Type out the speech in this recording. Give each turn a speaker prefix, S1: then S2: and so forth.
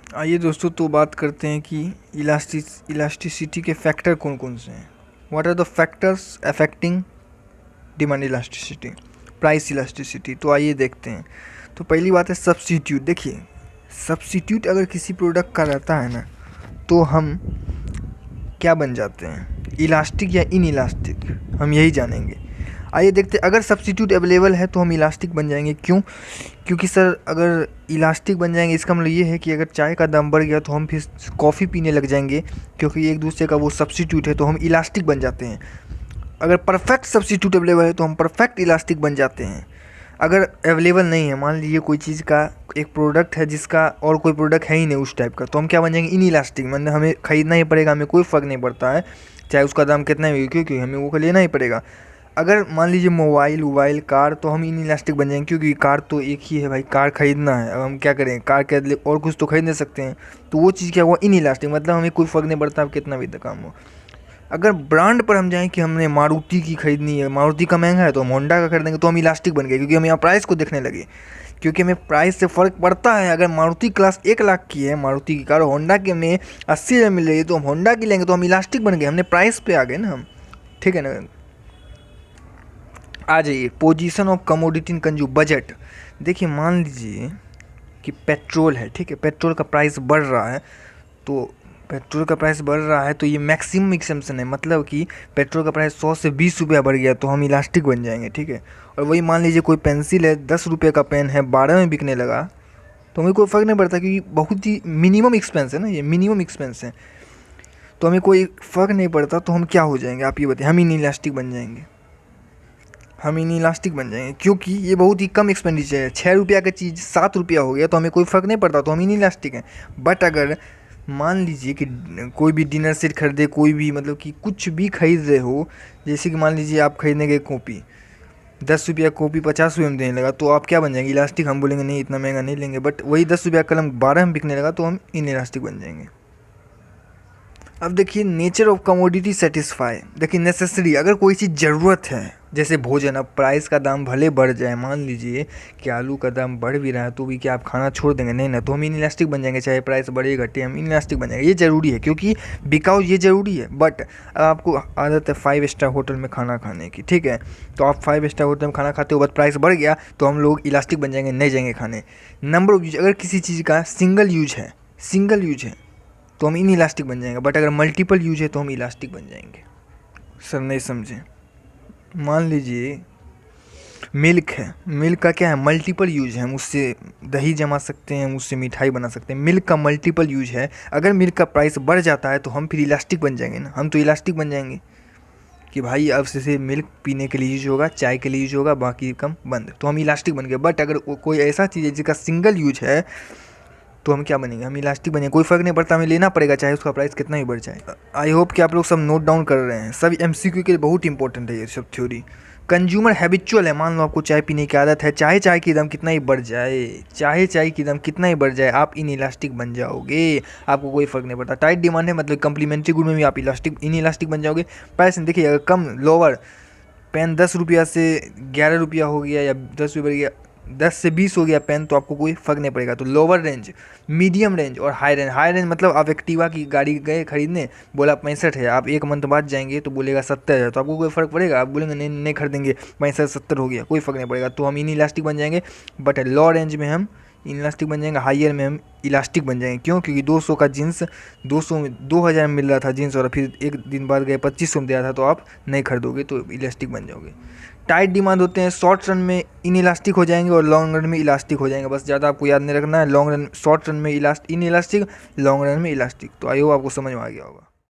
S1: आइए दोस्तों, तो बात करते हैं कि इलास्टिसिटी के फैक्टर कौन कौन से हैं। What are the factors affecting demand elasticity, price elasticity. तो आइए देखते हैं। तो पहली बात है सब्स्टिट्यूट। देखिए, सब्स्टिट्यूट अगर किसी प्रोडक्ट का रहता है ना, तो हम क्या बन जाते हैं, इलास्टिक या इन इलास्टिक, हम यही जानेंगे। आइए देखते हैं, अगर सब्स्टिट्यूट अवेलेबल है तो हम इलास्टिक बन जाएंगे। क्यों? क्योंकि सर अगर इलास्टिक बन जाएंगे इसका मतलब ये है कि अगर चाय का दाम बढ़ गया तो हम फिर कॉफ़ी पीने लग जाएंगे, क्योंकि एक दूसरे का वो सब्स्टिट्यूट है, तो हम इलास्टिक बन जाते हैं। अगर परफेक्ट सब्स्टिट्यूट अवेलेबल है तो हम परफेक्ट इलास्टिक बन जाते हैं। अगर अवेलेबल नहीं है, मान लीजिए कोई चीज़ का एक प्रोडक्ट है जिसका और कोई प्रोडक्ट है ही नहीं उस टाइप का, तो हम क्या बन जाएंगे, इन इलास्टिक। मतलब हमें ख़रीदना ही पड़ेगा, हमें कोई फ़र्क नहीं पड़ता है चाहे उसका दाम कितना भी हो, क्योंकि हमें वो लेना ही पड़ेगा। अगर मान लीजिए मोबाइल कार, तो हम इन इलास्टिक बन जाएंगे, क्योंकि कार तो एक ही है भाई, कार खरीदना है। अब हम क्या करें, कार के बदले और कुछ तो खरीद नहीं सकते हैं, तो वो चीज़ क्या हुआ, इन इलास्टिक। मतलब हमें कोई फ़र्क नहीं पड़ता अब कितना भी काम हो। अगर ब्रांड पर हम जाएं कि हमने मारुति की खरीदनी है, मारुति का महंगा है तो हम होंडा का खरीदेंगे, तो हम इलास्टिक बन गए, क्योंकि हम यहाँ प्राइस को देखने लगे, क्योंकि हमें प्राइस से फ़र्क पड़ता है। अगर मारुति क्लास 1 लाख की है मारुति की कार, होंडा के में 80,000 मिल रही है, तो हम होंडा की लेंगे, तो हम इलास्टिक बन गए, हमने प्राइस पे आ गए ना हम। ठीक है ना। आ जाइए, position of commodity in consume budget. देखिए, मान लीजिए कि पेट्रोल है, ठीक है, पेट्रोल का प्राइस बढ़ रहा है, तो पेट्रोल का प्राइस बढ़ रहा है तो ये मैक्सिमम एक्सेम्पशन है। मतलब कि पेट्रोल का प्राइस 100 से 20 रुपया बढ़ गया तो हम इलास्टिक बन जाएंगे, ठीक है। और वही मान लीजिए कोई पेंसिल है, 10 रुपये का पेन है, 12 में बिकने लगा, तो हमें कोई फ़र्क नहीं पड़ता, क्योंकि बहुत ही मिनिमम एक्सपेंस है ना, ये मिनिमम एक्सपेंस है, तो हमें कोई फ़र्क नहीं पड़ता। तो हम क्या हो जाएंगे, आप ये बताइए, हम इन इलास्टिक बन जाएंगे, हम इन इलास्टिक बन जाएंगे, क्योंकि ये बहुत ही कम एक्सपेंडिचर है। 6 रुपया का चीज़ 7 रुपया हो गया तो हमें कोई फ़र्क नहीं पड़ता, तो हम इन इलास्टिक हैं। बट अगर मान लीजिए कि कोई भी डिनर सेट खरीदे, कोई भी मतलब कि कुछ भी खरीद रहे हो, जैसे कि मान लीजिए आप खरीदने गए कॉपी, 10 रुपया कॉपी 50 रुपये में देने लगा, तो आप क्या बन जाएंगे, इलास्टिक। हम बोलेंगे नहीं इतना महंगा नहीं लेंगे, बट वही 10 रुपया कलम 12 में बिकने लगा, तो हम इन इलास्टिक बन जाएंगे। अब देखिए, नेचर ऑफ कमोडिटी सेटिस्फाई। देखिए, नेसेसरी, अगर कोई चीज़ ज़रूरत है, जैसे भोजन, अब प्राइस का दाम भले बढ़ जाए, मान लीजिए कि आलू का दाम बढ़ भी रहा है, तो भी क्या आप खाना छोड़ देंगे, नहीं ना, तो हम इनइलास्टिक बन जाएंगे, चाहे प्राइस बढ़े घटे, हम इनइलास्टिक बन जाएंगे। ये ज़रूरी है, क्योंकि बिकाऊ ये ज़रूरी है। बट अब आपको आदत है 5 स्टार होटल में खाना खाने की, ठीक है, तो आप 5 स्टार होटल में खाना खाते हो, बट प्राइस बढ़ गया तो हम लोग इलास्टिक बन जाएंगे, नहीं जाएंगे खाने। नंबर ऑफ यूज, अगर किसी चीज़ का सिंगल यूज है तो हम इन इलास्टिक बन जाएंगे, बट अगर मल्टीपल यूज है तो हम इलास्टिक बन जाएंगे। सर नहीं समझे। मान लीजिए मिल्क है, मिल्क का क्या है, मल्टीपल यूज है, हम उससे दही जमा सकते हैं, हम उससे मिठाई बना सकते हैं, मिल्क का मल्टीपल यूज है। अगर मिल्क का प्राइस बढ़ जाता है तो हम फिर इलास्टिक बन जाएंगे ना, हम तो इलास्टिक बन जाएंगे कि भाई अब से मिल्क पीने के लिए यूज होगा, चाय के लिए यूज होगा, बाकी कम बंद, तो हम इलास्टिक बन गए। बट अगर कोई ऐसा चीज़ है जिसका सिंगल यूज है, तो हम क्या बनेंगे, हम इलास्टिक बनेंगे, कोई फ़र्क नहीं पड़ता, हमें लेना पड़ेगा चाहे उसका प्राइस कितना ही बढ़ जाए। आई होप कि आप लोग सब नोट डाउन कर रहे हैं, सब एमसीक्यू के लिए बहुत इंपॉर्टेंट है ये सब थ्योरी। कंज्यूमर हैबिचुअल है, मान लो आपको चाय पीने की आदत है, चाहे चाय की दाम कितना ही बढ़ जाए, चाहे चाय की दाम कितना ही बढ़ जाए, आप इन इलास्टिक बन जाओगे, आपको कोई फ़र्क नहीं पड़ता। टाइट डिमांड है, मतलब कम्प्लीमेंट्री गुड में भी आप इलास्टिक इन इलास्टिक बन जाओगे। प्राइस देखिए, अगर कम लोअर पेन 10 रुपया से 11 रुपया हो गया, या 10 रुपये बढ़ गया, 10 से 20 हो गया पेन, तो आपको कोई फ़र्क नहीं पड़ेगा। तो लोअर रेंज, मीडियम रेंज और हाई रेंज। हाई रेंज मतलब आप एक्टिवा की गाड़ी गए खरीदने, बोला 65 है, आप 1 मंथ बाद जाएंगे तो बोलेगा 70 है, तो आपको कोई फ़र्क पड़ेगा, आप बोलेंगे नहीं नहीं खरीदेंगे, 65-70 हो गया, कोई फ़र्क नहीं पड़ेगा, तो हम इन इलास्टिक बन जाएंगे। बट लो रेंज में हम इन इलास्टिक बन जाएंगे, हाइयर में हम इलास्टिक बन जाएंगे। क्यों? क्योंकि 200 का जीन्स 2000 में मिल रहा था जीन्स, और फिर एक दिन बाद गए 2500 में दिया था, तो आप नहीं खरीदोगे, तो इलास्टिक बन जाओगे। टाइट डिमांड होते हैं, शॉर्ट रन में इन इलास्टिक हो जाएंगे और लॉन्ग रन में इलास्टिक हो जाएंगे। बस ज़्यादा आपको याद नहीं रखना है, लॉन्ग रन शॉर्ट रन में इन इलास्टिक, लॉन्ग रन में इलास्टिक। तो आई होप आपको समझ में आ गया होगा।